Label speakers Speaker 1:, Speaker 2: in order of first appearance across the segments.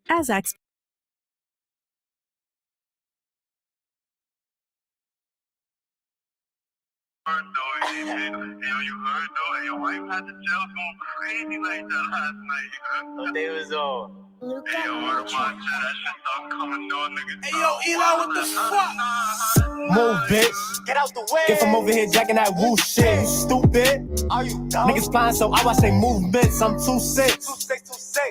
Speaker 1: As ex.
Speaker 2: Yo, you heard though? Your wife had the jail going crazy like that last night, you know?
Speaker 3: What they was on?
Speaker 2: Hey, yo, word of my chat, that shit start coming on, nigga.
Speaker 4: Hey, yo, Eli, what the fuck?
Speaker 3: Move, bitch.
Speaker 4: Get out the way.
Speaker 3: Get from over here jacking that woo shit. You stupid.
Speaker 4: Are you dumb?
Speaker 3: Niggas flying, so I watch they movements. I'm 2'6".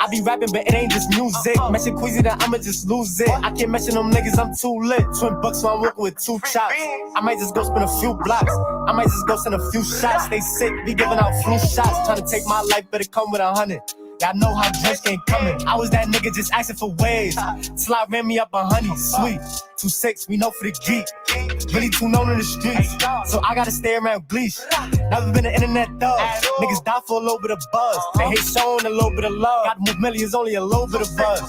Speaker 3: I be rapping, but it ain't just music. Mention Queasy, then I'ma just lose it. I can't mention them niggas, I'm too lit. Twin bucks, so I'm working with 2 chops. I might just go spin a few blocks. I might just go send a few shots. They sick, be giving out flu shots. Trying to take my life, better come with 100. Y'all know how Drake ain't coming. I was that nigga just asking for waves. Till I ran me up a honey, sweet. 2'6", we know for the geek. Really too known in the streets. So I gotta stay around Gleesh. Never been an internet thug. Niggas die for a little bit of buzz. They hate showing a little bit of love. Gotta move millions, only a little bit of buzz.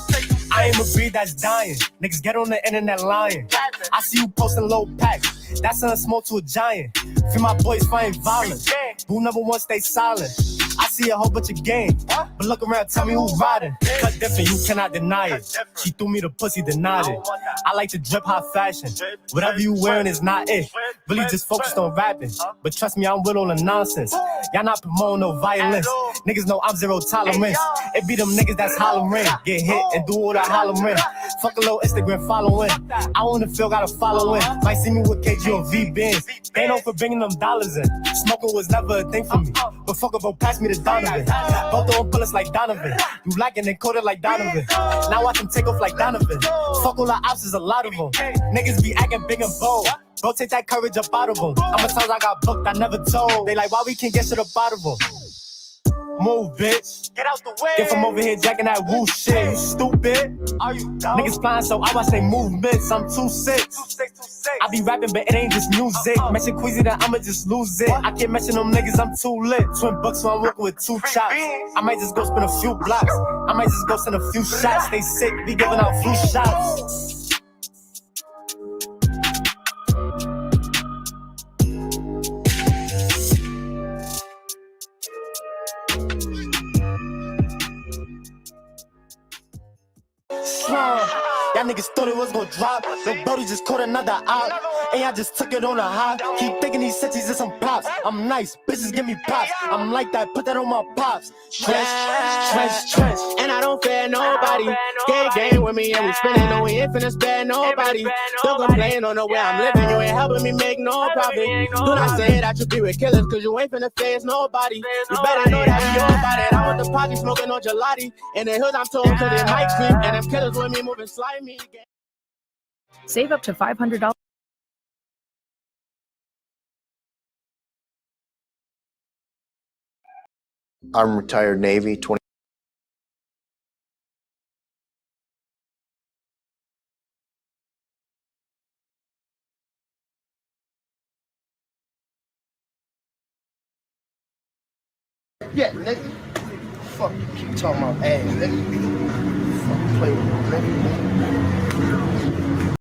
Speaker 3: I ain't a breed that's dying. Niggas get on the internet lying. I see you posting low packs. That's something small to a giant. Feel my boys fighting violence. Who number one stay silent? I see a whole bunch of game, but look around, tell me who's riding. Cut different, you cannot deny it. She threw me the pussy, denied it. I like to drip high fashion. Whatever you wearing is not it. Really just focused on rapping. But trust me, I'm with all the nonsense. Y'all not promoting no violence. Niggas know I'm zero tolerance. It be them niggas that's hollering. Get hit and do all that hollering. Fuck a little Instagram following. I wanna feel got a following. Might see me with KG or V-Benz. They know for bringing them dollars in. Smoking was never a thing for me. But fuck up, pass me the Donovan. Both throwing bullets like Donovan. You lacking and coded like Donovan. Now watch them take off like Donovan. Fuck all the ops, is a lot of them. Niggas be acting big and bold. Bro, take that courage up out of them. How many times I got booked, I never told. They like, why we can't get shit up out of them? Move, bitch.
Speaker 4: Get out the way.
Speaker 3: Get from over here jacking that woo shit. You stupid.
Speaker 4: Are you dumb?
Speaker 3: Niggas flying, so I watch they movements. I'm 2'6". I be rapping, but it ain't just music. Mention Queasy, then I'ma just lose it. I can't mention them niggas, I'm too lit. Twin bucks, so I'm working with 2 chops. I might just go spin a few blocks. I might just go send a few shots. They sick, be giving out flu shots. Y'all niggas thought it was gonna drop. The Brody just caught another op. And I just took it on a high. Keep thinking these cities is some props. I'm nice, bitches give me props. I'm like that, put that on my pops. Trench.
Speaker 5: And I don't fear nobody. Game with me and we spinning, no, we ain't finna spare nobody. Don't complain on the way I'm living, you ain't helping me make no profit. Do not say that you be with killers, cause you ain't finna face nobody. You better know that we all about it. I want the party smoking on gelati. In the hills I'm told cause it might creep. And them killers with me moving slimy.
Speaker 1: Save up to $500.
Speaker 6: I'm retired Navy, 20. Yeah, nigga. Fuck you keep talking about ass, nigga. Fuck play with me, nigga.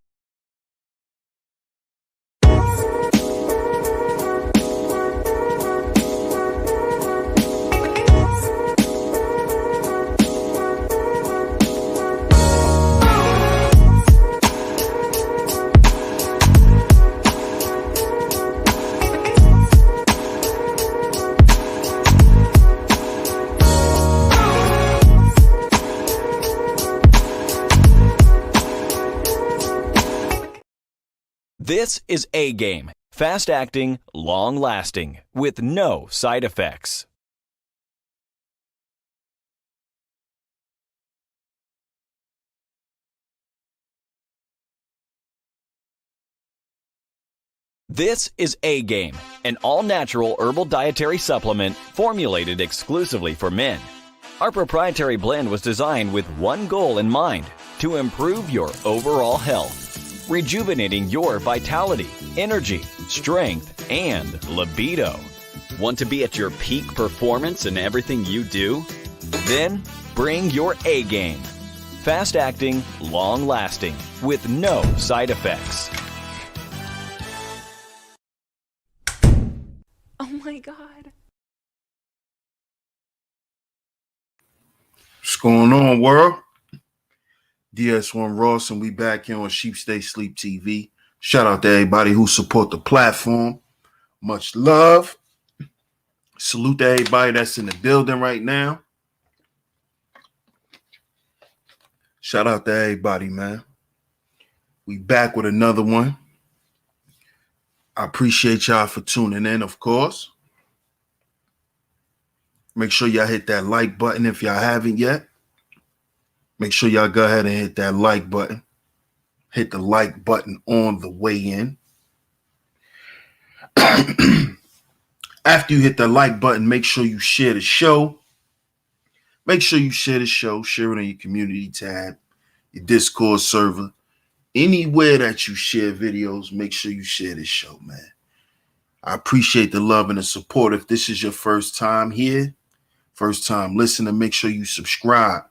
Speaker 7: This is A-Game, fast-acting, long-lasting, with no side effects. This is A-Game, an all-natural herbal dietary supplement formulated exclusively for men. Our proprietary blend was designed with one goal in mind: to improve your overall health, rejuvenating your vitality, energy, strength, and libido. Want to be at your peak performance in everything you do? Then bring your A-Game. Fast-acting, long-lasting, with no side effects.
Speaker 8: Oh my God.
Speaker 9: What's going on, world?
Speaker 8: DS1 Ross, and we back here on Sheep Stay Sleep TV. Shout out to everybody who support the platform. Much love. Salute to everybody that's in the building right now. Shout out to everybody, man. We back with another one. I appreciate y'all for tuning in, of course. Make sure y'all hit that like button if y'all haven't yet. Make sure y'all go ahead and hit that like button. Hit the like button on the way in. After you hit the like button, make sure you share the show. Make sure you share the show. Share it on your community tab, your Discord server. Anywhere that you share videos, make sure you share this show, man. I appreciate the love and the support. If this is your first time here, first time listening, make sure you subscribe.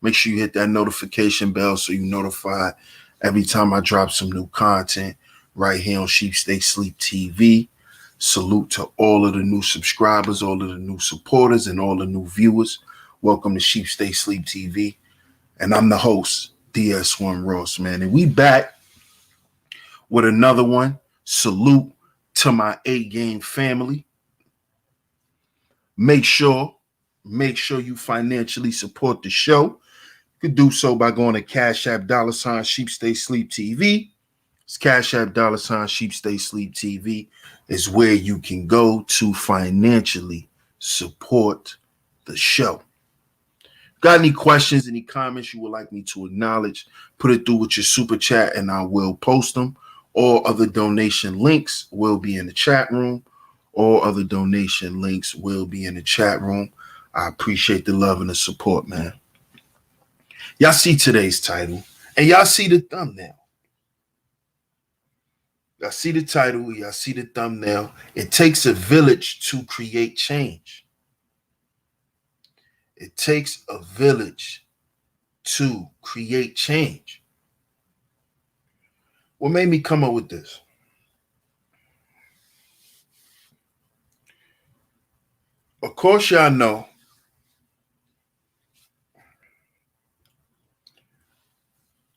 Speaker 8: Make sure you hit that notification bell so you're notified every time I drop some new content right here on Sheep Stay Sleep TV. Salute to all of the new subscribers, all of the new supporters, and all the new viewers. Welcome to Sheep Stay Sleep TV. And I'm the host, DS1 Ross, man. And we back with another one. Salute to my A-Game family. Make sure you financially support the show. You can do so by going to CashApp $Sheep Stay Sleep TV. It's CashApp $Sheep Stay Sleep TV is where you can go to financially support the show. Got any questions, any comments you would like me to acknowledge, put it through with your super chat and I will post them. All other donation links will be in the chat room. All other donation links will be in the chat room. I appreciate the love and the support, man. Y'all see today's title and y'all see the thumbnail. Y'all see the title, y'all see the thumbnail. It takes a village to create change. It takes a village to create change. What made me come up with this? Of course, y'all know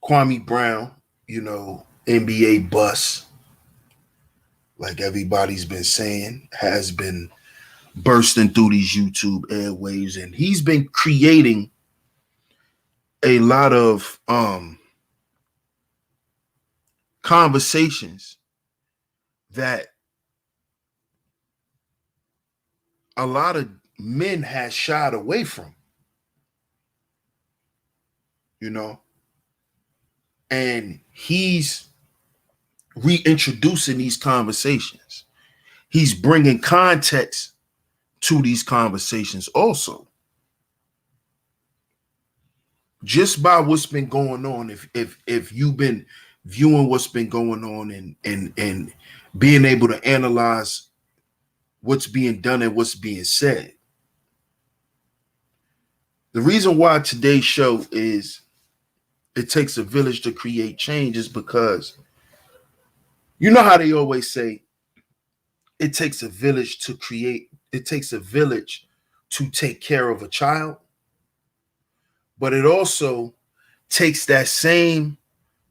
Speaker 8: Kwame Brown, NBA bust, like everybody's been saying, has been bursting through these YouTube airwaves, and he's been creating a lot of conversations that a lot of men has shied away from, and he's reintroducing these conversations. He's bringing context to these conversations also. Just by what's been going on, if you've been viewing what's been going on and being able to analyze what's being done and what's being said. The reason why today's show is it takes a village to create change is because you know how they always say it takes a village to take care of a child, but it also takes that same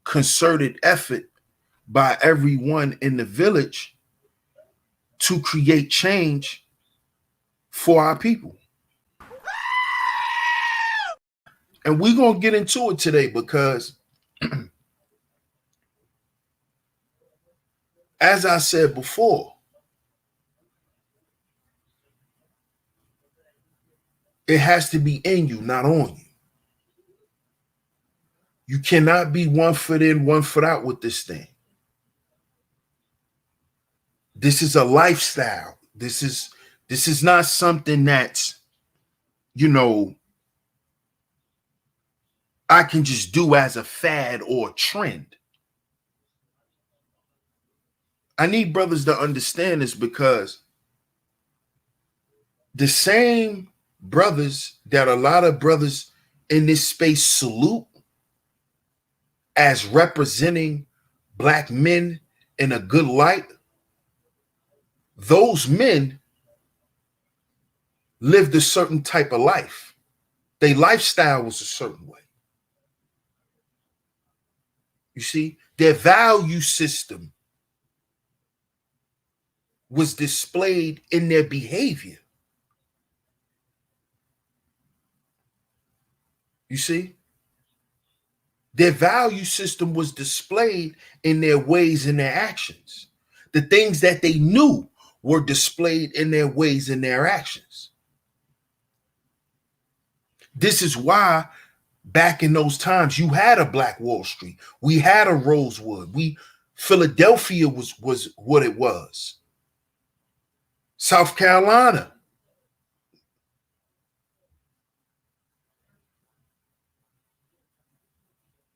Speaker 8: concerted effort by everyone in the village to create change for our people. And we're going to get into it today because as I said before, it has to be in you, not on you. You cannot be 1 foot in, 1 foot out with this thing. This is a lifestyle. This is not something that's, I can just do as a fad or a trend. I need brothers to understand this because the same brothers that a lot of brothers in this space salute as representing black men in a good light, those men lived a certain type of life. Their lifestyle was a certain way. You see, their value system was displayed in their behavior. You see, their value system was displayed in their ways and their actions. The things that they knew were displayed in their ways and their actions. This is why back in those times you had a Black Wall Street. We had a Rosewood. Philadelphia was what it was. South Carolina.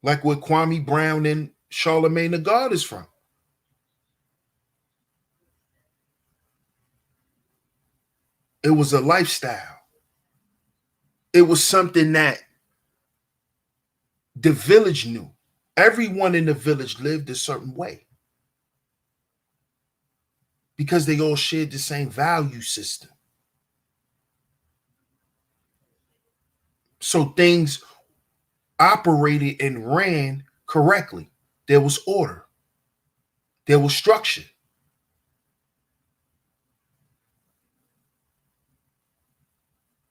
Speaker 8: Like where Kwame Brown and Charlemagne the God is from. It was a lifestyle. It was something that the village knew. Everyone in the village lived a certain way because they all shared the same value system. So things operated and ran correctly. There was order. There was structure.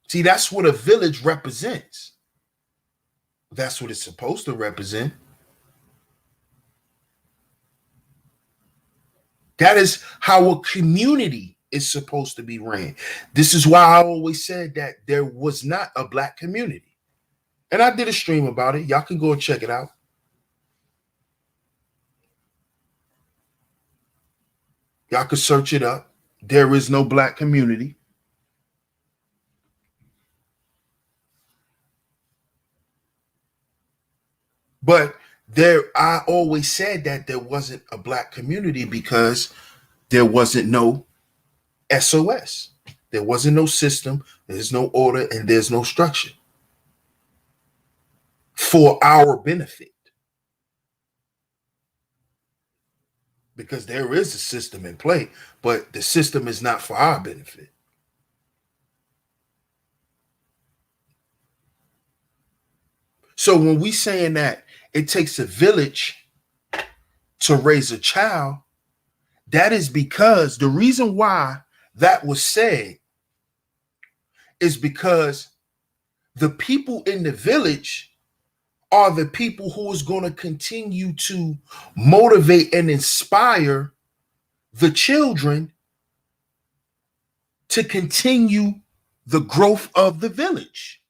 Speaker 8: See, that's what a village represents. That's what it's supposed to represent. That is how a community is supposed to be ran. This is why I always said that there was not a Black community. And I did a stream about it. Y'all can go and check it out. Y'all can search it up. There is no Black community. But I always said that there wasn't a Black community because there wasn't no SOS. There wasn't no system, there's no order, and there's no structure for our benefit. Because there is a system in play, but the system is not for our benefit. So when we saying that it takes a village to raise a child, that is because the reason why that was said is because the people in the village are the people who is going to continue to motivate and inspire the children to continue the growth of the village.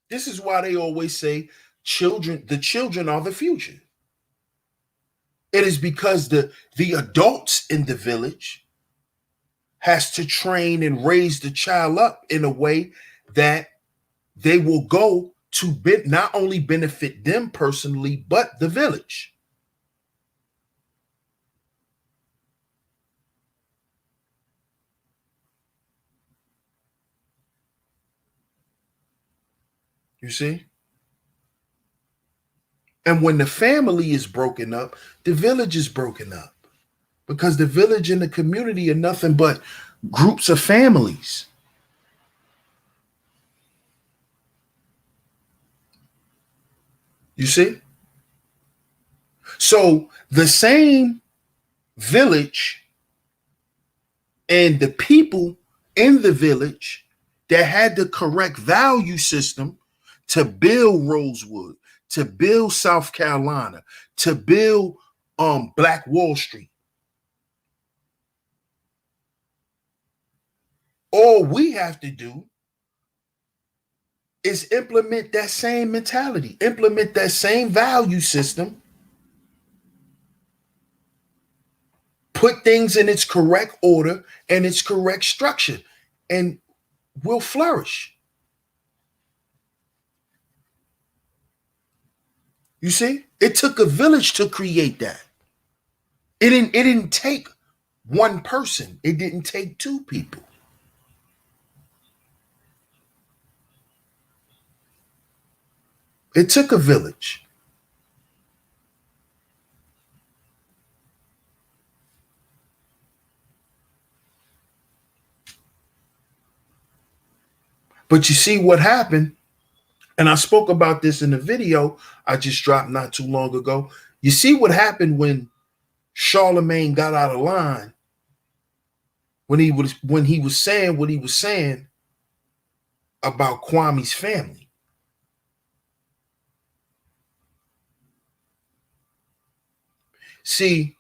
Speaker 8: This is why they always say the children are the future. It is because the adults in the village has to train and raise the child up in a way that they will go to not only benefit them personally, but the village. You see? And when the family is broken up, the village is broken up. Because the village and the community are nothing but groups of families. You see? So the same village and the people in the village that had the correct value system to build Rosewood, to build South Carolina, to build Black Wall Street. All we have to do is implement that same mentality, implement that same value system, put things in its correct order and its correct structure, and we'll flourish. You see, it took a village to create that. It didn't take one person. It didn't take two people. It took a village. But you see what happened And I spoke about this in the video I just dropped not too long ago. You see what happened when Charlemagne got out of line, when he was saying what he was saying about Kwame's family. See,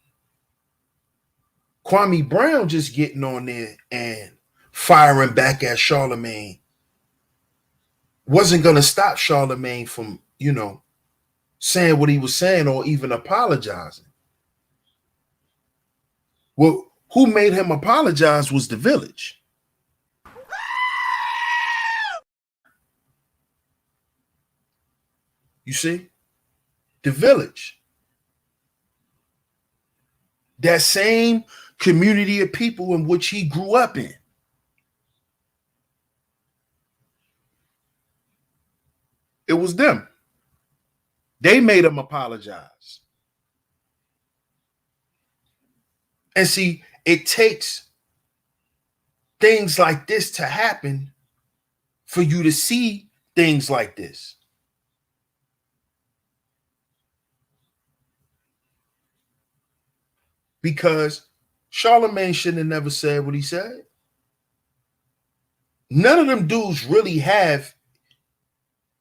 Speaker 8: Kwame Brown just getting on there and firing back at Charlemagne wasn't going to stop Charlemagne from, saying what he was saying or even apologizing. Well, who made him apologize was the village. You see? The village. That same community of people in which he grew up in. It was them. They made him apologize. And see, it takes things like this to happen for you to see things like this. Because Charlemagne shouldn't have never said what he said. None of them dudes really have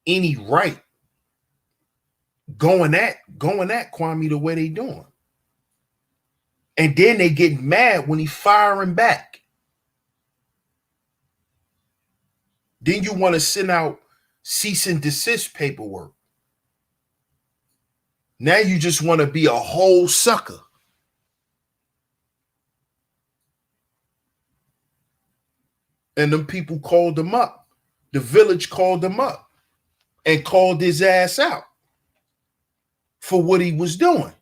Speaker 8: any right going at Kwame the way they doing. And then they get mad when he firing back. Then you want to send out cease and desist paperwork. Now you just want to be a whole sucker. And them people called him up. The village called him up and called his ass out for what he was doing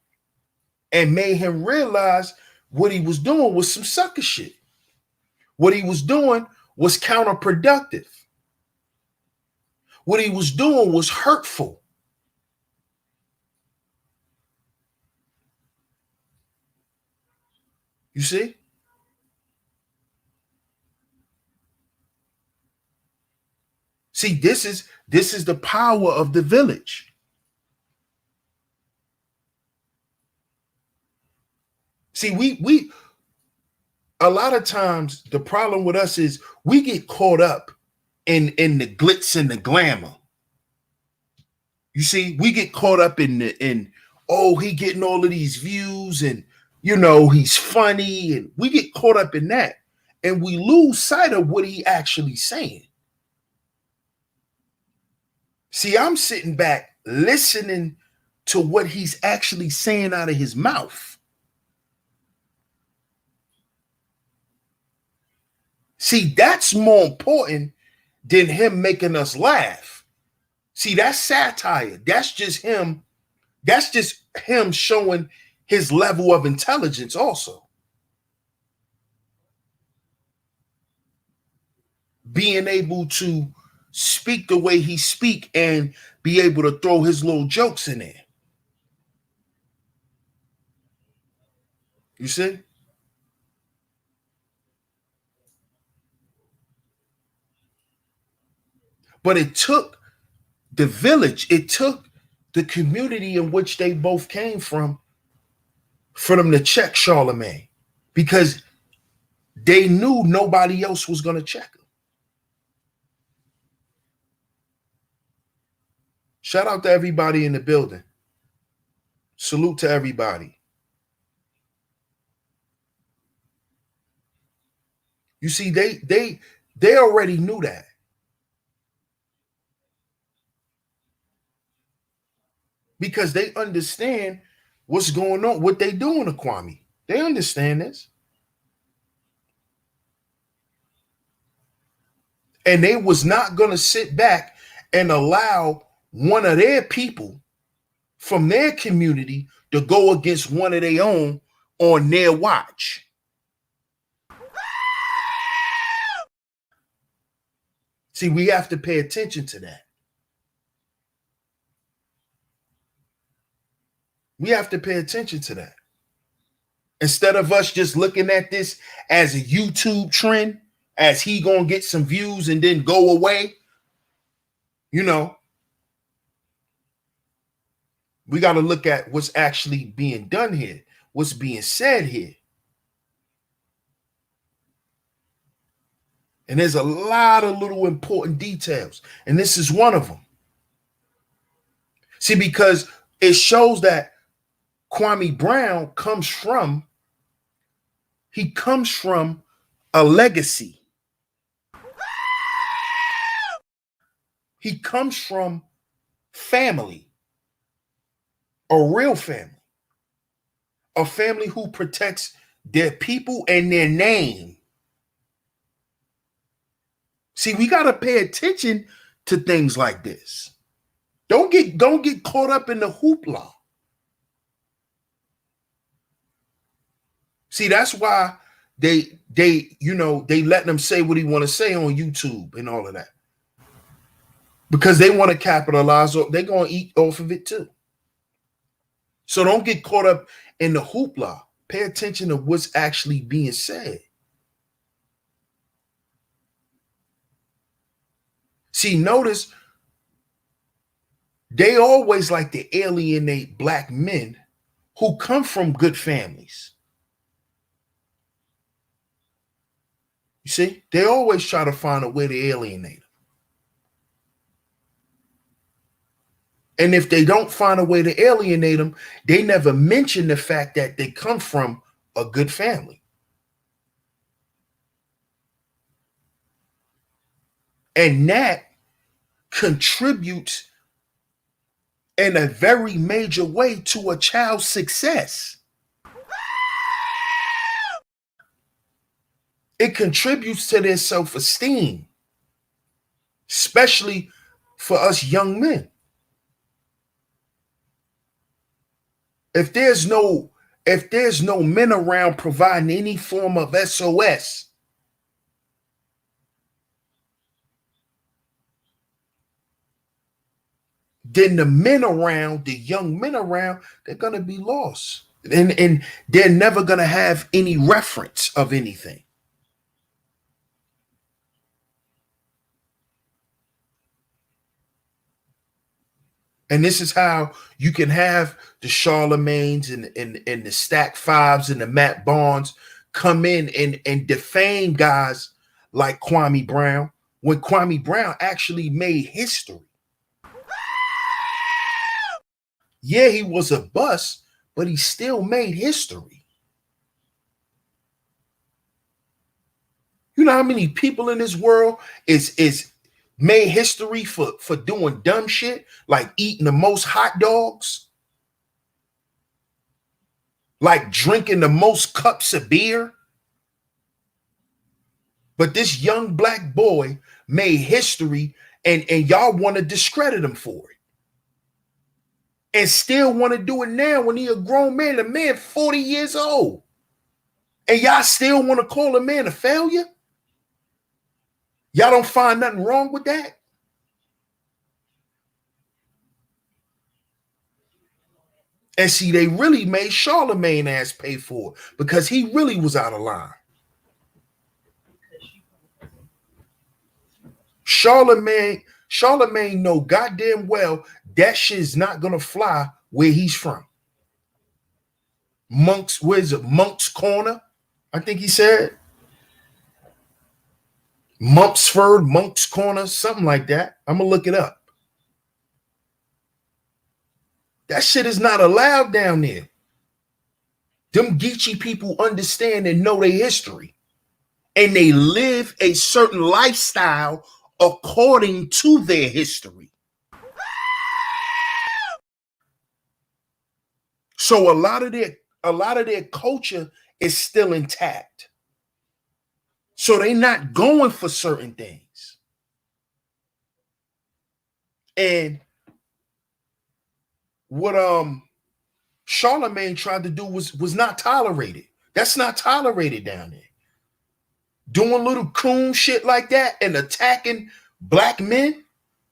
Speaker 8: and made him realize what he was doing was some sucker shit. What he was doing was counterproductive. What he was doing was hurtful. You see? See, this is the power of the village. See, we a lot of times the problem with us is we get caught up in the glitz and the glamour. You see, we get caught up in oh, he getting all of these views and he's funny, and we get caught up in that and we lose sight of what he actually saying. See, I'm sitting back listening to what he's actually saying out of his mouth. See, that's more important than him making us laugh. See, that's satire. That's just him. That's just him showing his level of intelligence also. Being able to speak the way he speak and be able to throw his little jokes in there. You see? But it took the village, it took the community in which they both came from for them to check Charlemagne, because they knew nobody else was going to check him. Shout out to everybody in the building. Salute to everybody. You see, they already knew that. Because they understand what's going on, what they doing to Kwame. They understand this. And they was not going to sit back and allow one of their people from their community to go against one of their own on their watch. See, we have to pay attention to that. We have to pay attention to that. Instead of us just looking at this as a YouTube trend, as he gonna get some views and then go away, We got to look at what's actually being done here, what's being said here. And there's a lot of little important details, and this is one of them. See, because it shows that Kwame Brown comes from a legacy. He comes from family, a real family, a family who protects their people and their name. See, we got to pay attention to things like this. Don't get caught up in the hoopla. See, that's why they let them say what he want to say on YouTube and all of that. Because they want to capitalize, they're going to eat off of it too. So don't get caught up in the hoopla. Pay attention to what's actually being said. See, notice they always like to alienate black men who come from good families. You see, they always try to find a way to alienate them. And if they don't find a way to alienate them, they never mention the fact that they come from a good family. And that contributes in a very major way to a child's success. It contributes to their self-esteem, especially for us young men. If there's no men around providing any form of SOS, then the men around, the young men around, they're going to be lost. And they're never going to have any reference of anything. And this is how you can have the Charlemagnes and the Stack Fives and the Matt Barnes come in and defame guys like Kwame Brown, when Kwame Brown actually made history. Yeah, he was a bust, but he still made history. You know how many people in this world is made history for doing dumb shit, like eating the most hot dogs, like drinking the most cups of beer? But this young black boy made history, and y'all want to discredit him for it. And still want to do it now when he a grown man, a man 40 years old. And y'all still want to call a man a failure? Y'all don't find nothing wrong with that? And see, they really made Charlemagne ass pay for it, because he really was out of line. Charlemagne know goddamn well that shit's not gonna fly where he's from. Where's it? Monk's Corner, I think he said. Mumpsford, Monk's Corner, something like that. I'm gonna look it up. That shit is not allowed down there. Them Geechee people understand and know their history, and they live a certain lifestyle according to their history. So a lot of their culture is still intact. So they're not going for certain things. And what Charlemagne tried to do was not tolerated. That's not tolerated down there. Doing little coon shit like that and attacking black men,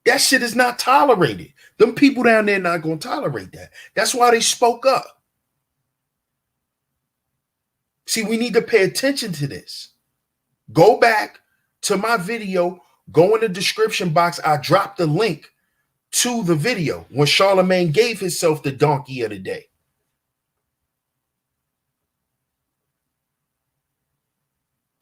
Speaker 8: that shit is not tolerated. Them people down there not going to tolerate that. That's why they spoke up. See, we need to pay attention to this. Go back to my video, go in the description box. I dropped the link to the video when Charlemagne gave himself the donkey of the day.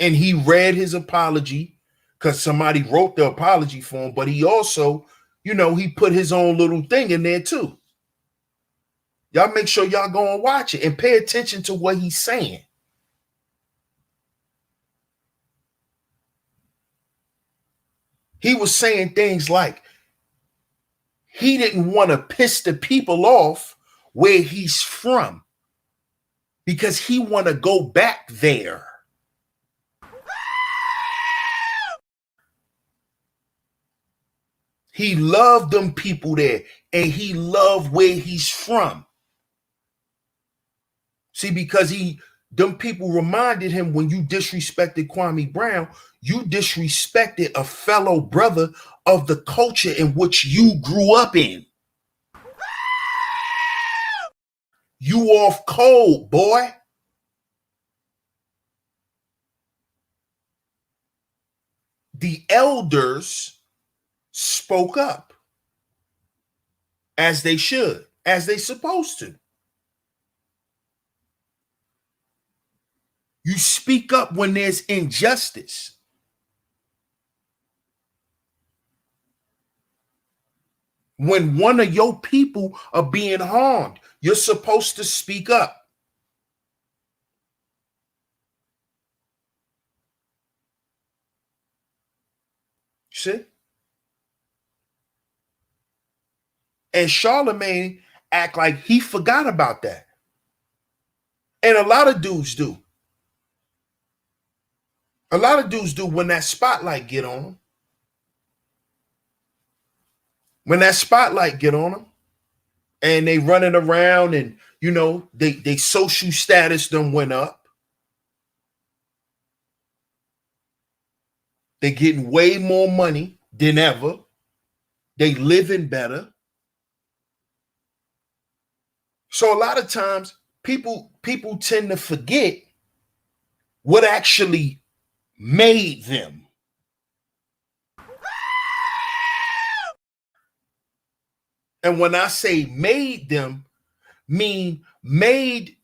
Speaker 8: And he read his apology because somebody wrote the apology for him, but he also, you know, he put his own little thing in there too. Y'all make sure y'all go and watch it and pay attention to what he's saying. He was saying things like he didn't want to piss the people off where he's from because he want to go back there. He loved them people there, and he loved where he's from. See, because them people reminded him, when you disrespected Kwame Brown, you disrespected a fellow brother of the culture in which you grew up in. You off cold, boy. The elders spoke up as they should, as they supposed to. You speak up when there's injustice. When one of your people are being harmed, you're supposed to speak up. See? And Charlemagne act like he forgot about that. And a lot of dudes do. A lot of dudes do when that spotlight get on them. When that spotlight get on them and they running around and, you know, they social status done went up. They getting way more money than ever. They living better. So a lot of times people tend to forget what actually made them. And when I say made them, mean made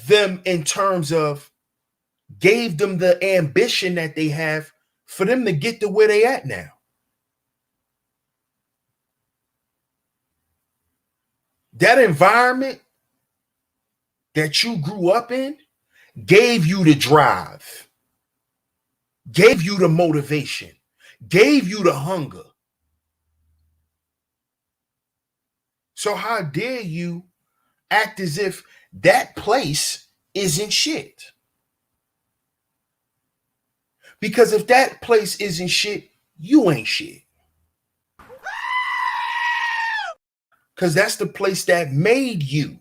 Speaker 8: them in terms of gave them the ambition that they have for them to get to where they at now. That environment that you grew up in gave you the drive, gave you the motivation, gave you the hunger. So how dare you act as if that place isn't shit? Because if that place isn't shit, you ain't shit. Because that's the place that made you.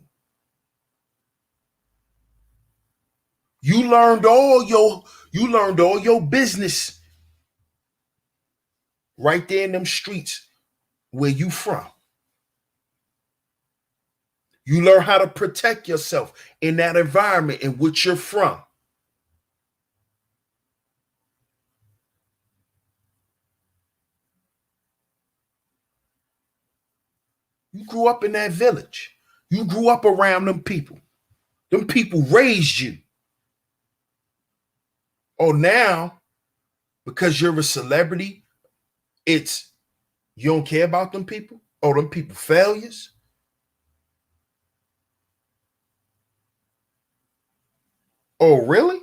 Speaker 8: You learned all your business right there in them streets where you from. You learn how to protect yourself in that environment in which you're from. You grew up in that village. You grew up around them people. Them people raised you. Oh, now, because you're a celebrity, it's you don't care about them people? Oh, them people failures? Oh, really?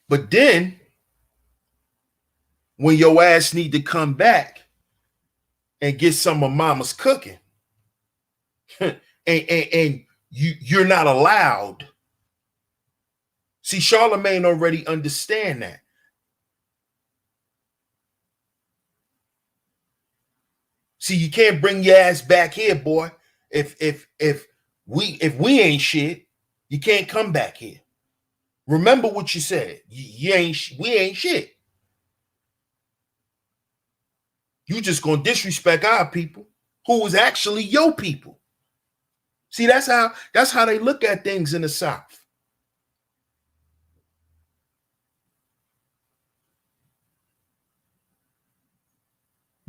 Speaker 8: But then, when your ass need to come back and get some of mama's cooking, and you're not allowed. See, Charlemagne already understand that. See, you can't bring your ass back here, boy. If we ain't shit, you can't come back here. Remember what you said. We ain't shit. You just gonna disrespect our people who was actually your people. See, that's how they look at things in the South.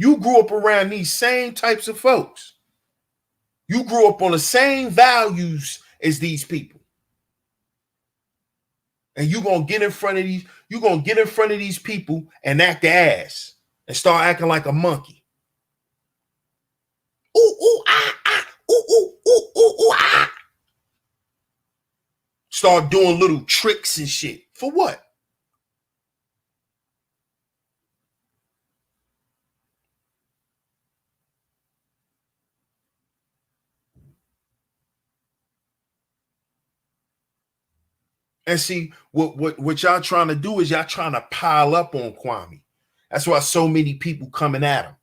Speaker 8: You grew up around these same types of folks. You grew up on the same values as these people. And you're gonna get in front of these people and act the ass and start acting like a monkey. Ooh, ooh, ah, ah, ooh, ooh, ooh, ooh, ooh, ah. Start doing little tricks and shit. For what? And see, what y'all trying to do is y'all trying to pile up on Kwame. That's why so many people coming at him.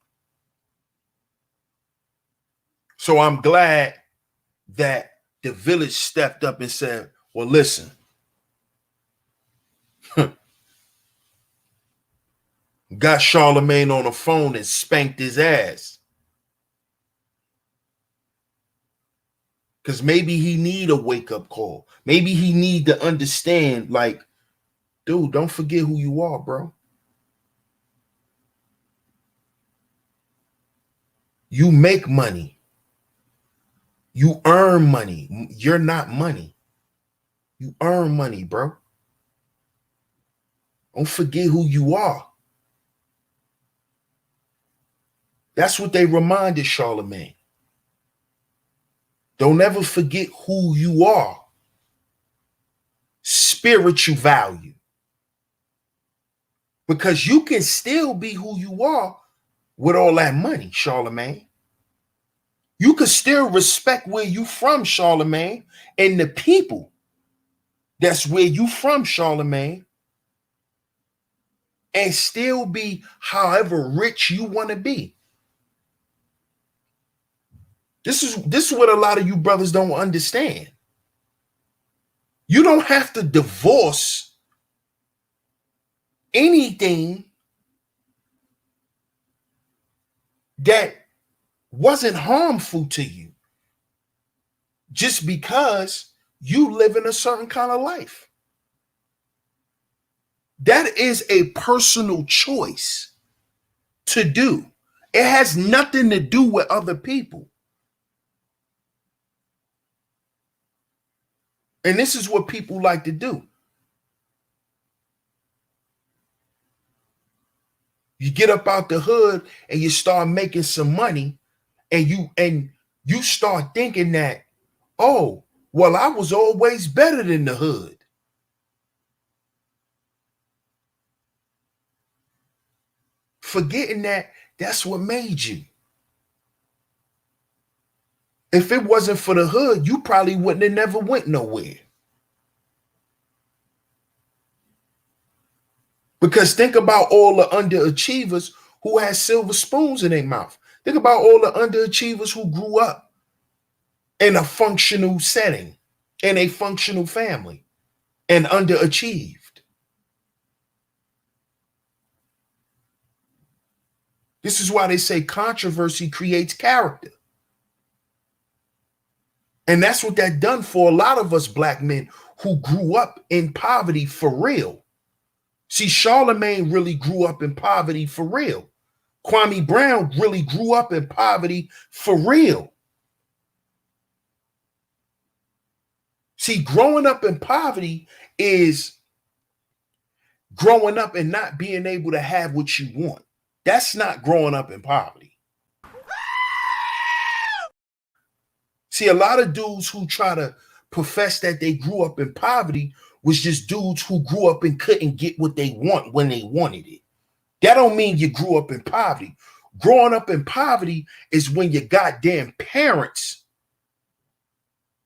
Speaker 8: So I'm glad that the village stepped up and said, well, listen, got Charlemagne on the phone and spanked his ass. Because maybe he need a wake-up call. Maybe he need to understand, like, dude, don't forget who you are, bro. You make money. You earn money. You're not money. You earn money, bro. Don't forget who you are. That's what they reminded Charlemagne. Don't ever forget who you are. Spiritual value. Because you can still be who you are with all that money, Charlemagne. You can still respect where you from, Charlemagne, and the people that's where you from, Charlemagne, and still be however rich you want to be. This is what a lot of you brothers don't understand. You don't have to divorce anything that wasn't harmful to you just because you live in a certain kind of life. That is a personal choice to do. It has nothing to do with other people. And this is what people like to do. You get up out the hood and you start making some money, and you start thinking that, oh, well, I was always better than the hood. Forgetting that that's what made you. If it wasn't for the hood, you probably wouldn't have never went nowhere. Because think about all the underachievers who had silver spoons in their mouth. Think about all the underachievers who grew up in a functional setting, in a functional family, and underachieved. This is why they say controversy creates character. And that's what that done for a lot of us black men who grew up in poverty for real. See, Charlemagne really grew up in poverty for real. Kwame Brown really grew up in poverty for real. See, growing up in poverty is growing up and not being able to have what you want. That's not growing up in poverty. See, a lot of dudes who try to profess that they grew up in poverty was just dudes who grew up and couldn't get what they want when they wanted it. That don't mean you grew up in poverty. Growing up in poverty is when your goddamn parents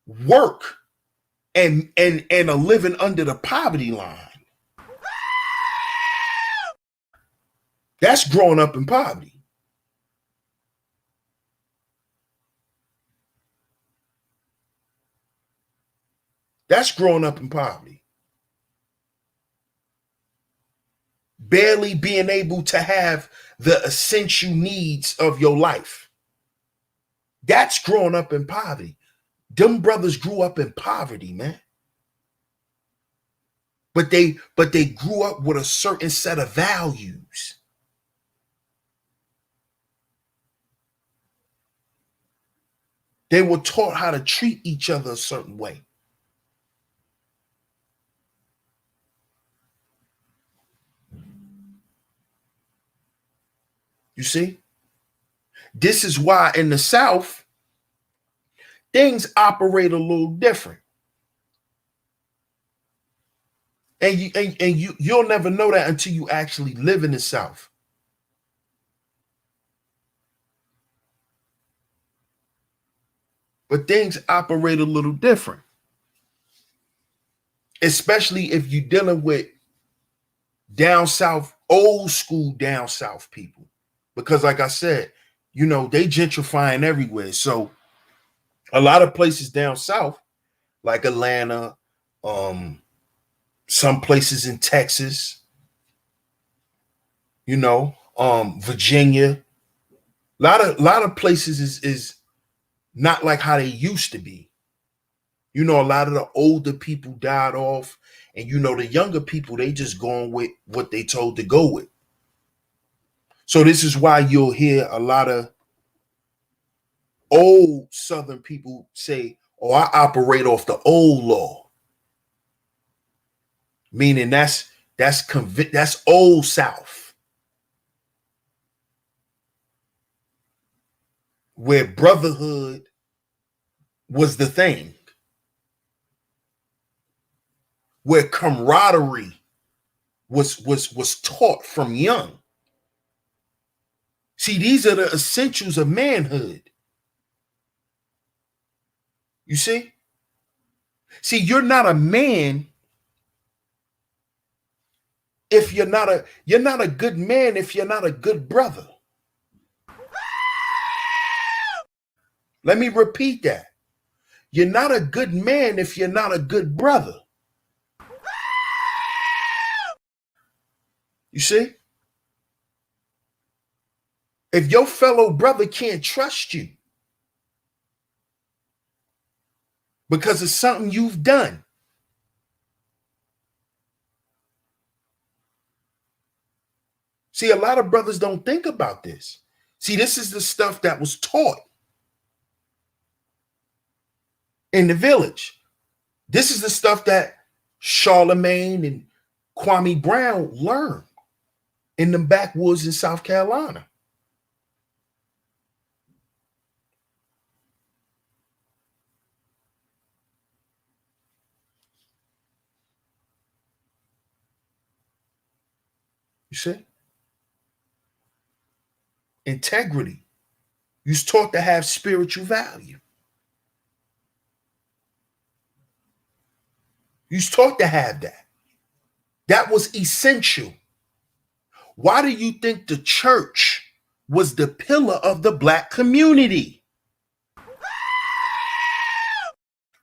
Speaker 8: work and are living under the poverty line. That's growing up in poverty. That's growing up in poverty. Barely being able to have the essential needs of your life. That's growing up in poverty. Them brothers grew up in poverty, man. But they grew up with a certain set of values. They were taught how to treat each other a certain way. You see? This is why in the South, things operate a little different. And you'll never know that until you actually live in the South. But things operate a little different. Especially if you're dealing with down South, old school down South people. Because like I said, you know, they gentrifying everywhere. So a lot of places down South, like Atlanta, some places in Texas, you know, Virginia, a lot of places is not like how they used to be. You know, a lot of the older people died off, and you know, the younger people, they just going with what they told to go with. So this is why you'll hear a lot of old Southern people say, "Oh, I operate off the old law," meaning that's old South, where brotherhood was the thing, where camaraderie was taught from young. See, these are the essentials of manhood. You see? See, you're not a man if you're not a good man if you're not a good brother. Let me repeat that. You're not a good man if you're not a good brother. You see? If your fellow brother can't trust you because of something you've done, see, a lot of brothers don't think about this. See, this is the stuff that was taught in the village. This is the stuff that Charlemagne and Kwame Brown learned in the backwoods in South Carolina. You see? Integrity. You're taught to have spiritual value. You're taught to have that. That was essential. Why do you think the church was the pillar of the Black community?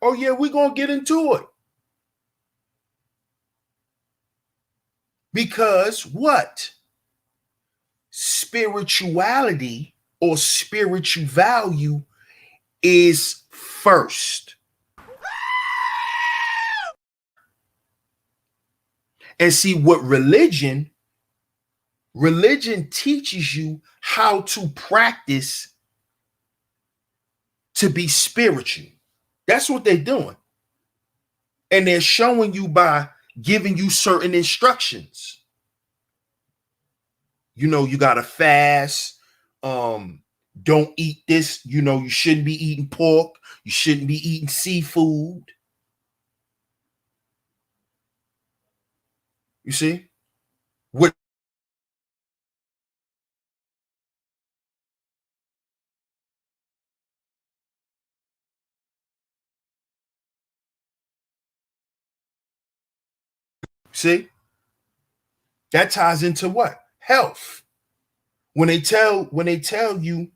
Speaker 8: Oh yeah, we're going to get into it. Because what? Spirituality or spiritual value is first. And see, what religion teaches you how to practice to be spiritual. That's what they're doing. And they're showing you by giving you certain instructions. You know, you got to fast. Don't eat this. You know, you shouldn't be eating pork. You shouldn't be eating seafood. You see? What? See? That ties into what? Health. When they tell you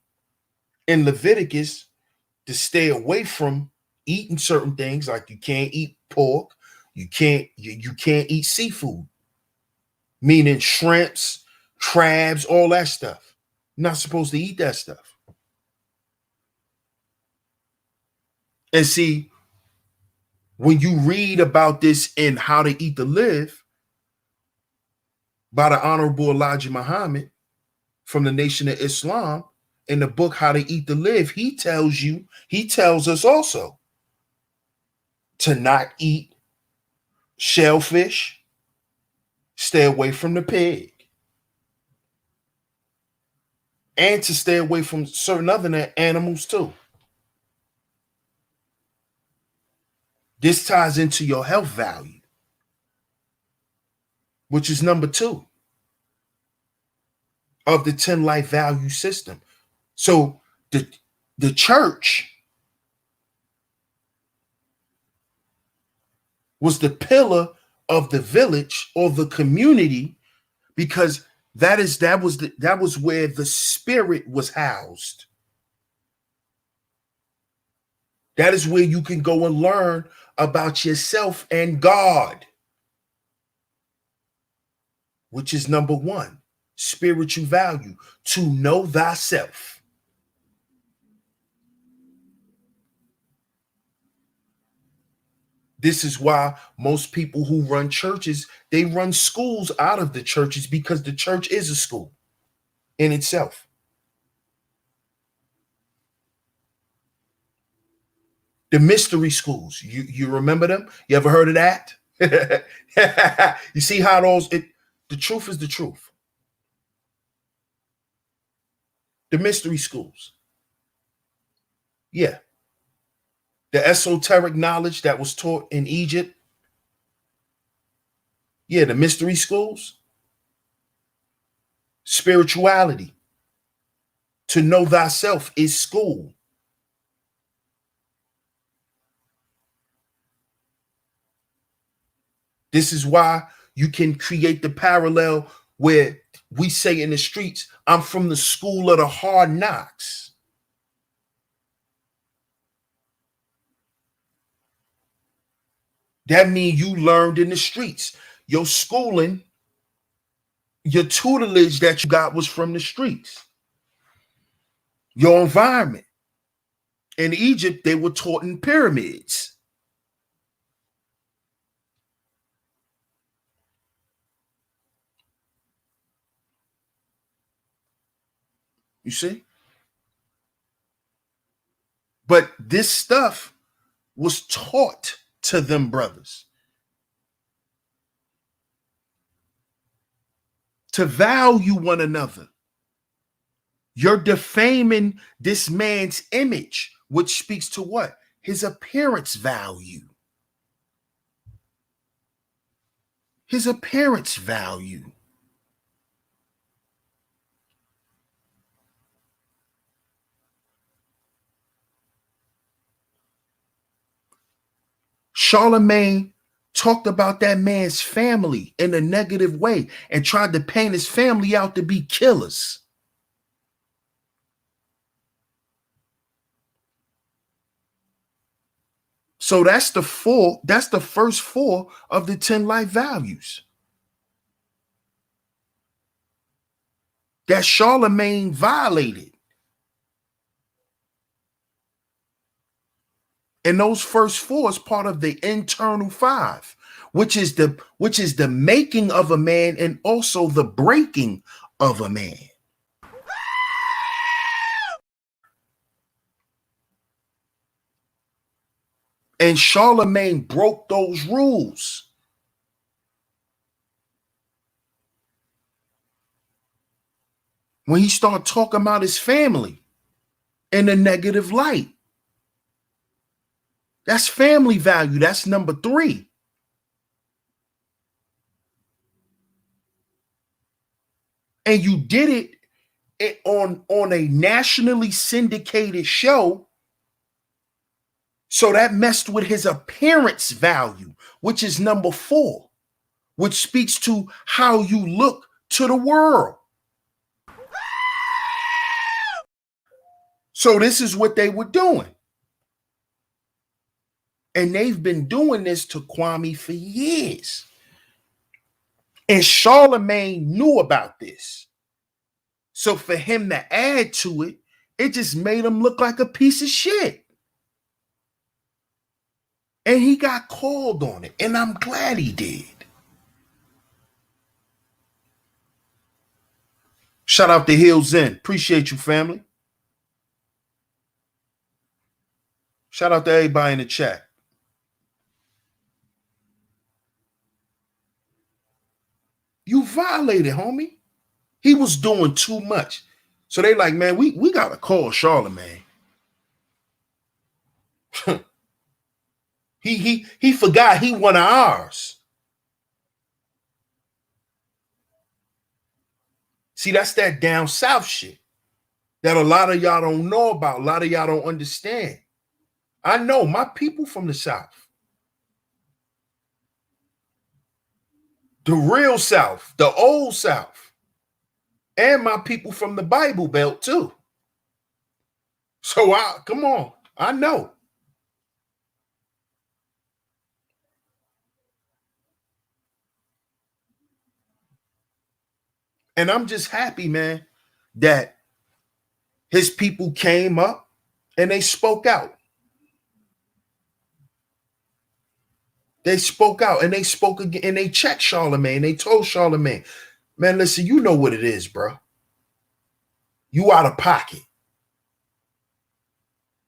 Speaker 8: in Leviticus to stay away from eating certain things, like you can't eat pork, you can't eat seafood, meaning shrimps, crabs, all that stuff. You're not supposed to eat that stuff. And see, when you read about this in How to Eat to Live by the Honorable Elijah Muhammad from the Nation of Islam, in the book How to Eat to Live, he tells us also to not eat shellfish, stay away from the pig, and to stay away from certain other animals too. This ties into your health value, which is number 2 of the 10 life value system. So the church was the pillar of the village or the community, because that was where the spirit was housed. That is where you can go and learn about yourself and God, which is number 1, spiritual value, to know thyself. This is why most people who run churches, they run schools out of the churches, because the church is a school in itself. The mystery schools, you remember them? You ever heard of that? You see how the truth is the truth. The mystery schools. Yeah. The esoteric knowledge that was taught in Egypt. Yeah, the mystery schools. Spirituality. To know thyself is school. This is why you can create the parallel where we say in the streets, I'm from the school of the hard knocks. That means you learned in the streets. Your schooling, your tutelage that you got was from the streets. Your environment. In Egypt, they were taught in pyramids. You see? But this stuff was taught to them brothers. To value one another. You're defaming this man's image, which speaks to what? His appearance value. His appearance value. Charlemagne talked about that man's family in a negative way and tried to paint his family out to be killers. So that's the first 4 of the 10 life values that Charlemagne violated. And those first 4 is part of the internal 5, which is the making of a man and also the breaking of a man. And Charlemagne broke those rules. When he started talking about his family in a negative light. That's family value. That's number 3. And you did it on a nationally syndicated show. So that messed with his appearance value, which is number 4, which speaks to how you look to the world. So this is what they were doing. And they've been doing this to Kwame for years. And Charlemagne knew about this. So for him to add to it, it just made him look like a piece of shit. And he got called on it. And I'm glad he did. Shout out to Hills Inn. Appreciate you, family. Shout out to everybody in the chat. You violated, homie. He was doing too much. So they like, man, we gotta call Charlemagne. he forgot he one of ours. See, that's that down south shit that a lot of y'all don't know about, a lot of y'all don't understand. I know my people from the South. The real South, the old South. And my people from the Bible Belt too. So come on, I know. And I'm just happy, man, that his people came up and they spoke out. They spoke out and they spoke again and they checked Charlemagne. They told Charlemagne, man, listen, you know what it is, bro. You out of pocket.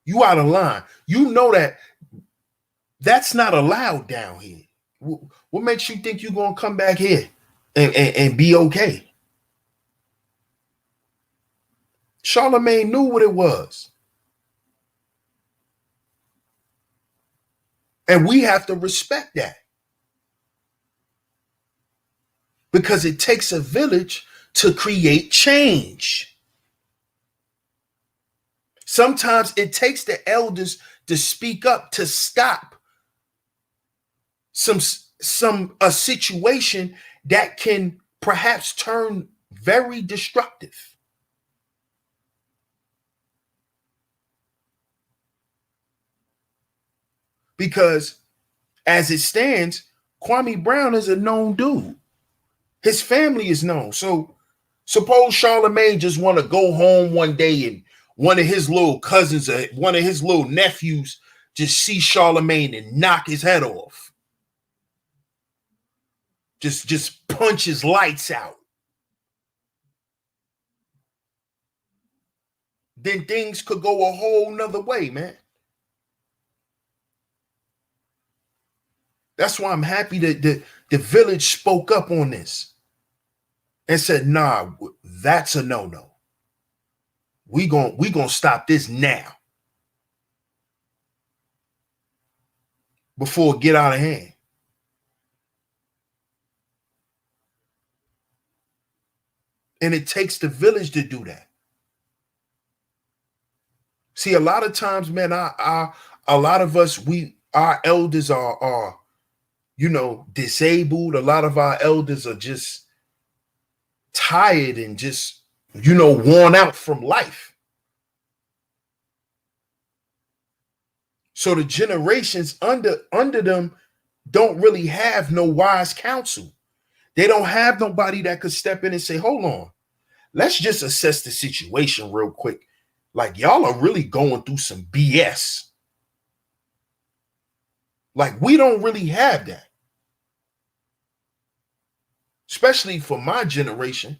Speaker 8: You out of line. You know that that's not allowed down here. What makes you think you're going to come back here and be okay? Charlemagne knew what it was. And we have to respect that. Because it takes a village to create change. Sometimes it takes the elders to speak up to stop a situation that can perhaps turn very destructive. Because as it stands, Kwame Brown is a known dude. His family is known. So suppose Charlemagne just want to go home one day and one of his little cousins or one of his little nephews just see Charlemagne and knock his head off. Just punch his lights out. Then things could go a whole nother way, man. That's why I'm happy that the village spoke up on this and said, nah, that's a no-no. We gonna stop this now before it get out of hand. And it takes the village to do that. See, a lot of times, man, a lot of us, our elders are disabled. A lot of our elders are just tired and just, worn out from life. So the generations under them don't really have no wise counsel. They don't have nobody that could step in and say, hold on, let's just assess the situation real quick. Like, y'all are really going through some BS. Like, we don't really have that. Especially for my generation.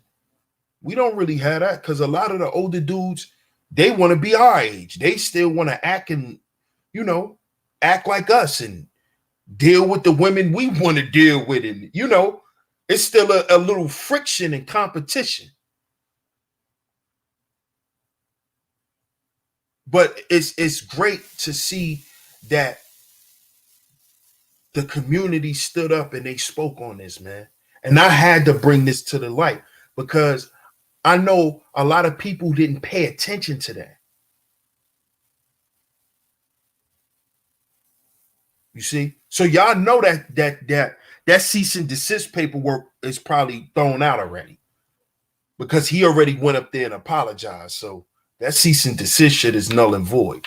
Speaker 8: We don't really have that because a lot of the older dudes, they want to be our age. They still want to act and, act like us and deal with the women we want to deal with. And, it's still a little friction and competition. But it's great to see that the community stood up and they spoke on this, man. And I had to bring this to the light because I know a lot of people didn't pay attention to that. You see? So y'all know that cease and desist paperwork is probably thrown out already because he already went up there and apologized. So that cease and desist shit is null and void.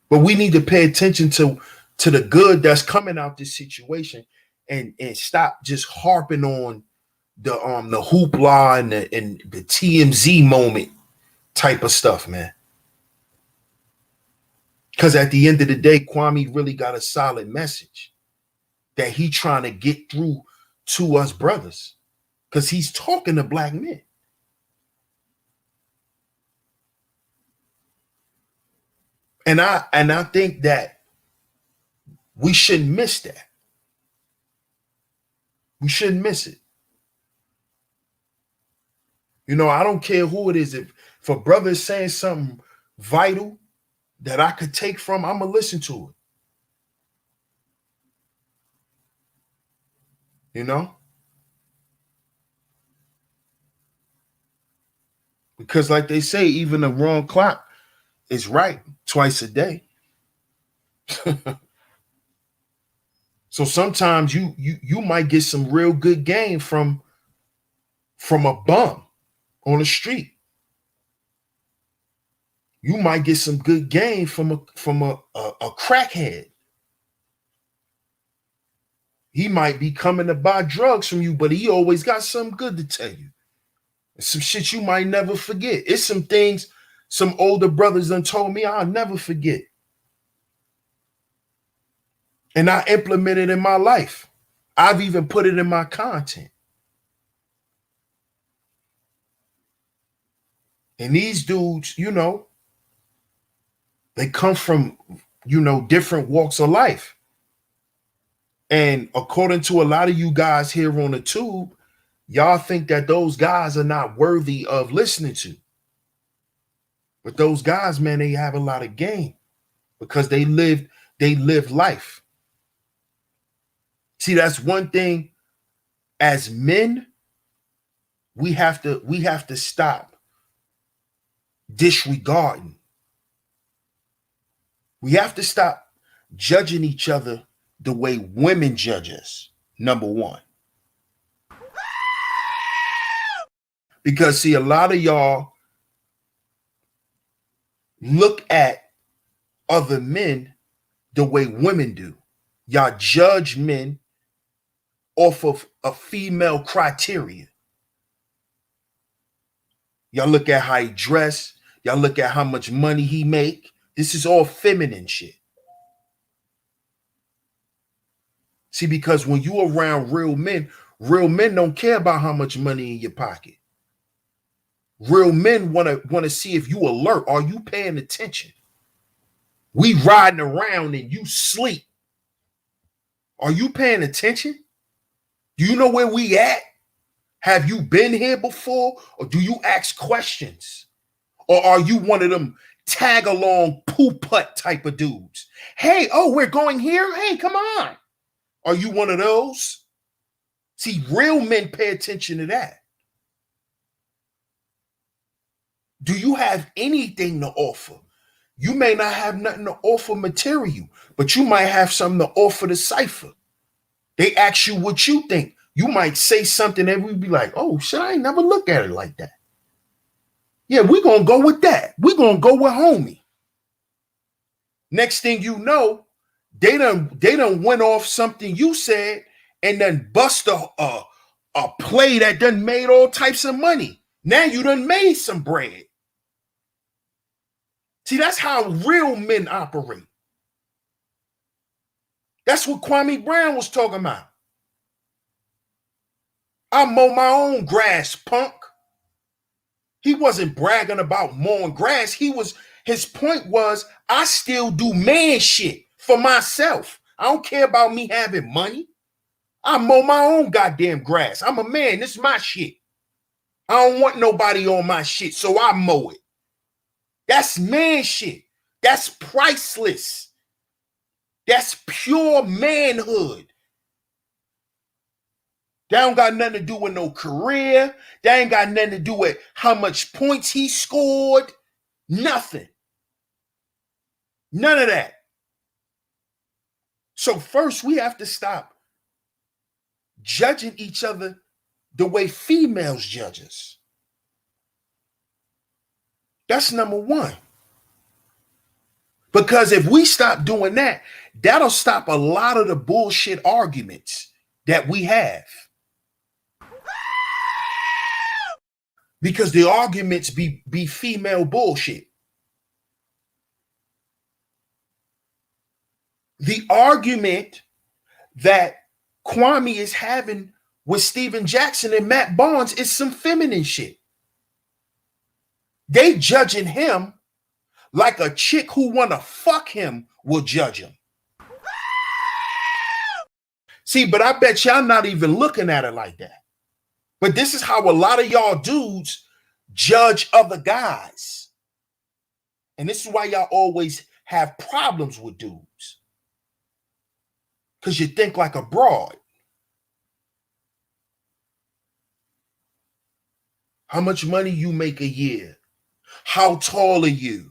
Speaker 8: But we need to pay attention to the good that's coming out this situation and stop just harping on the hoopla and the TMZ moment type of stuff, man. Because at the end of the day, Kwame really got a solid message that he trying to get through to us brothers. Because he's talking to black men. And I think that we shouldn't miss that. We shouldn't miss it. You know, I don't care who it is. If a brother is saying something vital that I could take from, I'm going to listen to it. You know? Because like they say, even the wrong clock is right twice a day. So sometimes you might get some real good game from a bum on the street. You might get some good game from a crackhead. He might be coming to buy drugs from you, but he always got something good to tell you. Some shit you might never forget. It's some things some older brothers done told me I'll never forget. And I implement it in my life. I've even put it in my content. And these dudes, you know, they come from, you know, different walks of life. And according to a lot of you guys here on the tube, y'all think that those guys are not worthy of listening to. But those guys, man, they have a lot of game because they live life. See, that's one thing as men, we have to stop disregarding. We have to stop judging each other the way women judge us, number one. Because, see, a lot of y'all look at other men the way women do. Y'all judge men off of a female criteria. Y'all look at how he dress. Y'all look at how much money he make. This is all feminine shit. See, because when you around real men don't care about how much money in your pocket. Real men want to see if you alert. Are you paying attention? We riding around and you sleep. Are you paying attention? Do you know where we at? Have you been here before? Or do you ask questions? Or are you one of them tag along poo-putt type of dudes? Hey, oh, we're going here? Hey, come on. Are you one of those? See, real men pay attention to that. Do you have anything to offer? You may not have nothing to offer material, but you might have something to offer the cipher. They ask you what you think. You might say something and we'd be like, oh, shit, I ain't never look at it like that. Yeah, we're going to go with that. We're going to go with homie. Next thing you know, they done went off something you said and then bust a play that done made all types of money. Now you done made some bread. See, that's how real men operate. That's what Kwame Brown was talking about. I mow my own grass, punk. He wasn't bragging about mowing grass. His point was, I still do man shit for myself. I don't care about me having money. I mow my own goddamn grass. I'm a man. This is my shit. I don't want nobody on my shit, so I mow it. That's man shit. That's priceless. That's pure manhood. That don't got nothing to do with no career. That ain't got nothing to do with how much points he scored. Nothing. None of that. So first, we have to stop judging each other the way females judge us. That's number one. Because if we stop doing that, that'll stop a lot of the bullshit arguments that we have. Because the arguments be female bullshit. The argument that Kwame is having with Steven Jackson and Matt Barnes is some feminine shit. They judging him like a chick who wanna fuck him will judge him. See, but I bet y'all not even looking at it like that. But this is how a lot of y'all dudes judge other guys. And this is why y'all always have problems with dudes. Because you think like a broad. How much money you make a year? How tall are you?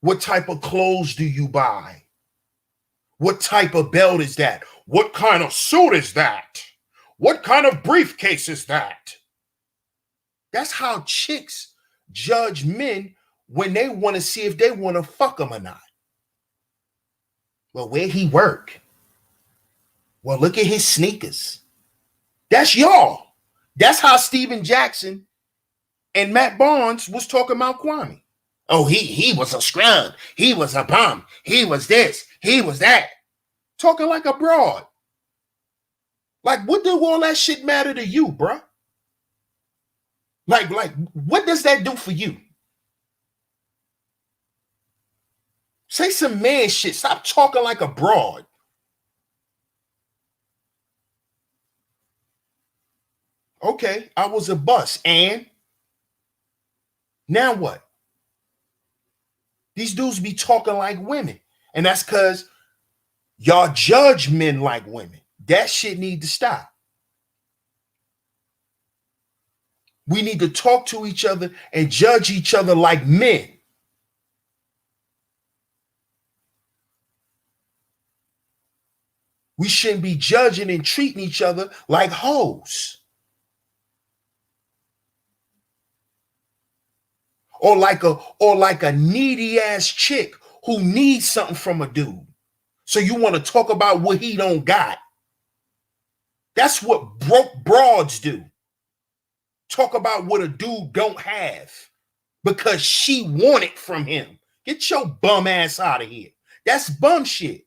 Speaker 8: What type of clothes do you buy? What type of belt is that? What kind of suit is that? What kind of briefcase is that? That's how chicks judge men when they want to see if they want to fuck them or not. Well, where he work? Well, look at his sneakers. That's y'all. That's how Steven Jackson and Matt Barnes was talking about Kwame. Oh, he was a scrub. He was a bum. He was this. He was that. Talking like a broad. Like, what do all that shit matter to you, bruh? Like, what does that do for you? Say some man shit. Stop talking like a broad. Okay, I was a bust. And now what? These dudes be talking like women. And that's because y'all judge men like women. That shit need to stop. We need to talk to each other and judge each other like men. We shouldn't be judging and treating each other like hoes. Or like a needy ass chick who needs something from a dude. So you want to talk about what he don't got. That's what broke broads do. Talk about what a dude don't have because she want it from him. Get your bum ass out of here. That's bum shit.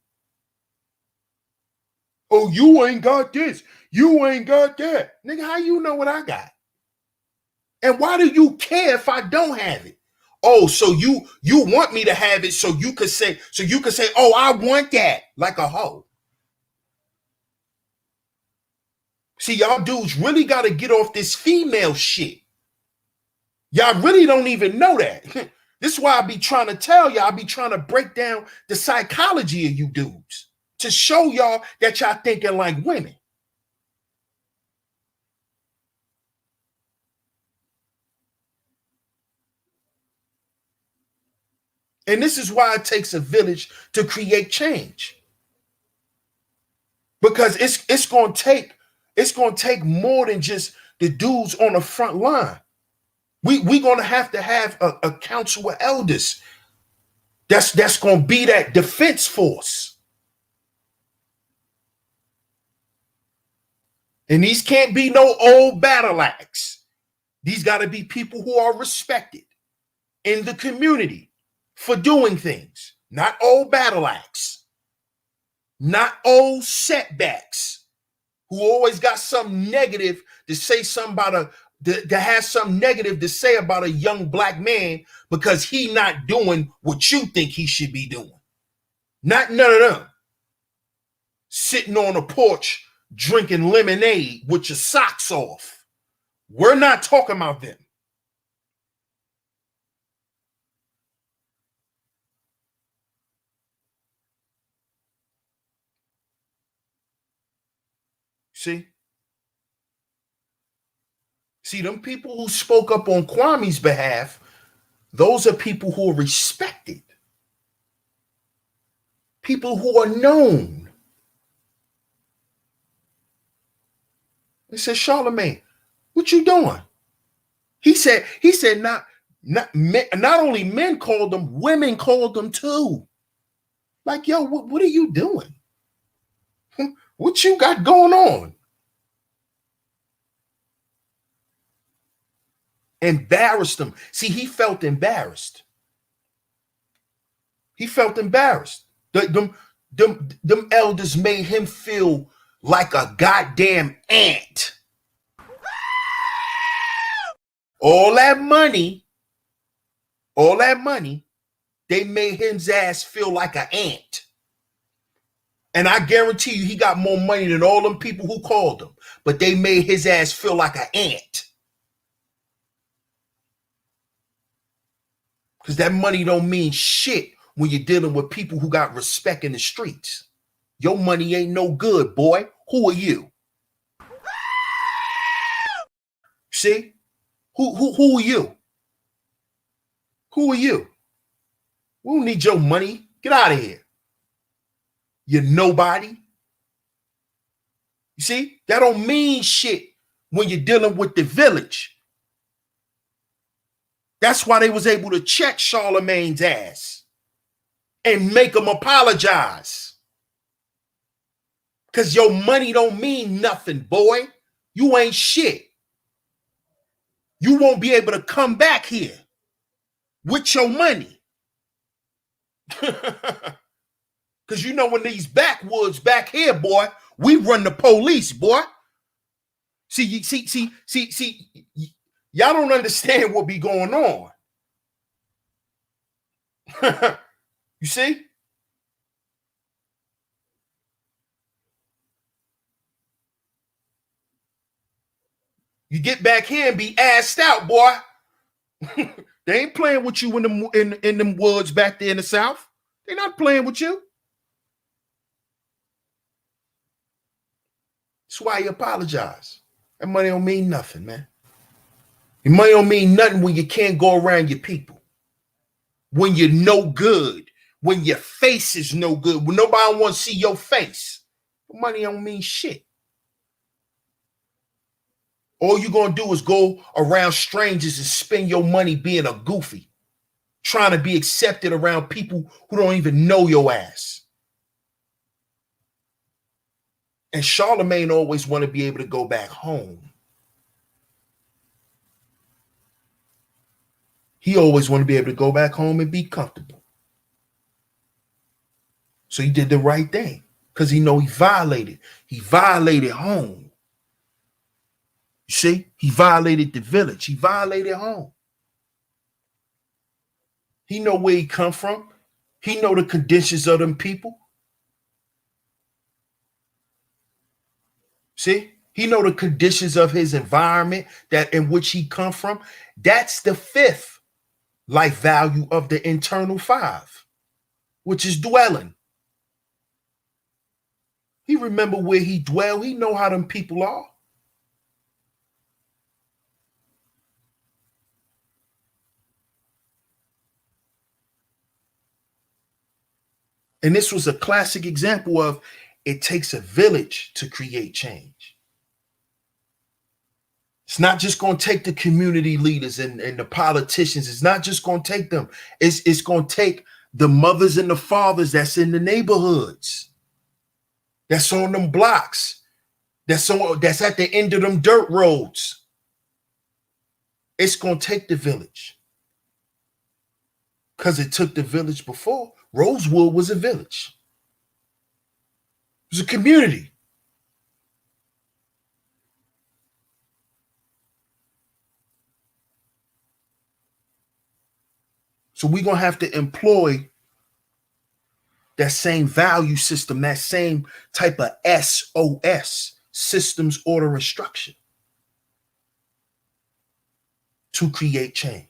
Speaker 8: Oh, you ain't got this. You ain't got that. Nigga, how you know what I got? And why do you care if I don't have it? Oh, so you want me to have it so you could say, oh, I want that, like a hoe. See, y'all dudes really got to get off this female shit. Y'all really don't even know that. This is why I be trying to tell y'all, I be trying to break down the psychology of you dudes to show y'all that y'all thinking like women. And this is why it takes a village to create change. Because it's going to take more than just the dudes on the front line. We're going to have a council of elders that's going to be that defense force. And these can't be no old battle axe. These got to be people who are respected in the community for doing things, not old battle axe, not old setbacks, who always got something negative to say something about to have something negative to say about a young black man because he not doing what you think he should be doing. Not none of them. Sitting on a porch drinking lemonade with your socks off. We're not talking about them. See, them people who spoke up on Kwame's behalf, those are people who are respected. People who are known. They said, Charlemagne, what you doing? He said not only men called them, women called them too. Like, yo, what are you doing? What you got going on? Embarrassed him. See, he felt embarrassed. He felt embarrassed. Them elders made him feel like a goddamn ant. All that money All that money, they made his ass feel like an ant. And I guarantee you he got more money than all them people who called him. But they made his ass feel like an ant. Because that money don't mean shit when you're dealing with people who got respect in the streets. Your money ain't no good, boy. Who are you? See? Who are you? Who are you? We don't need your money. Get out of here. You're nobody. You see? That don't mean shit when you're dealing with the village. That's why they was able to check Charlemagne's ass and make him apologize. Because your money don't mean nothing, boy. You ain't shit. You won't be able to come back here with your money. Because you know, in these backwoods back here, boy, we run the police, boy. See, y'all don't understand what be going on. You see? You get back here and be assed out, boy. They ain't playing with you in them woods back there in the South. They're not playing with you. That's why you apologize. That money don't mean nothing, man. Your money don't mean nothing when you can't go around your people. When you're no good. When your face is no good. When nobody wants to see your face. Money don't mean shit. All you're going to do is go around strangers and spend your money being a goofy. Trying to be accepted around people who don't even know your ass. And Charlemagne always want to be able to go back home. He always want to be able to go back home and be comfortable. So he did the right thing because he know he violated. He violated home. You see, he violated the village. He violated home. He know where he come from. He know the conditions of them people. See, he know the conditions of his environment that in which he come from. That's the fifth life value of the internal five, which is dwelling. He remember where he dwell. He know how them people are. And this was a classic example of it takes a village to create change. It's not just going to take the community leaders and the politicians. It's not just going to take them. It's going to take the mothers and the fathers that's in the neighborhoods, that's on them blocks, that's at the end of them dirt roads. It's going to take the village. Because it took the village before. Rosewood was a village. It was a community. So we're going to have to employ that same value system, that same type of SOS, systems, order, and structure, to create change.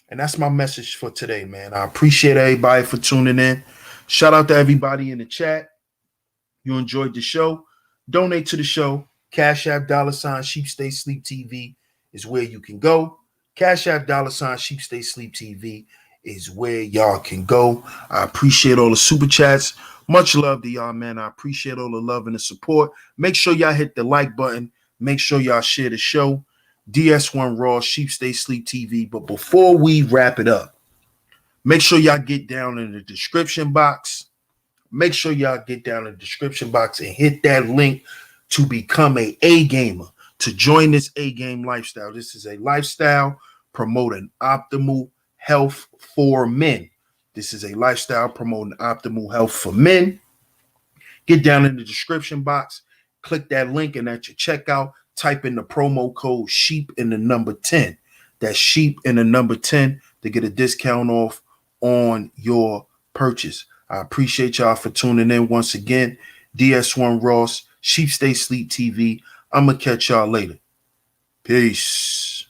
Speaker 8: And that's my message for today, man. I appreciate everybody for tuning in. Shout out to everybody in the chat. You enjoyed the show. Donate to the show. Cash App $SheepStaySleepTV is where you can go. Cash App $SheepStaySleepTV is where y'all can go. I appreciate all the super chats. Much love to y'all, man. I appreciate all the love and the support. Make sure y'all hit the like button. Make sure y'all share the show. DS1 Raw, Sheep Stay Sleep TV. But before we wrap it up, make sure y'all get down in the description box. Make sure y'all get down in the description box and hit that link to become a A-gamer, to join this A-game lifestyle. This is a lifestyle promoting optimal health for men. This is a lifestyle promoting optimal health for men. Get down in the description box. Click that link, and at your checkout, type in the promo code SHEEP and the number 10. That's sheep and the number 10 to get a discount off on your purchase. I appreciate y'all for tuning in once again. DS1 Ross, Sheep Stay Sleep TV. I'm going to catch y'all later. Peace.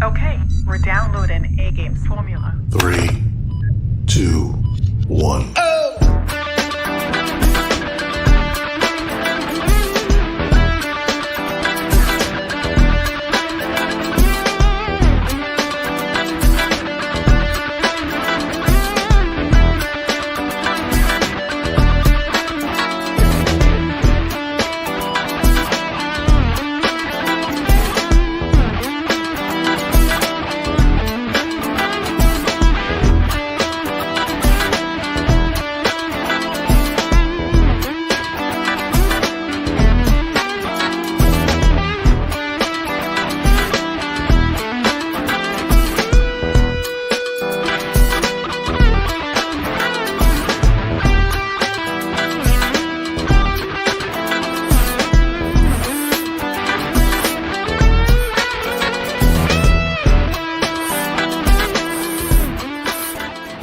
Speaker 1: Okay, we're downloading A-Game's formula.
Speaker 9: 3, 2, 1.
Speaker 6: Oh!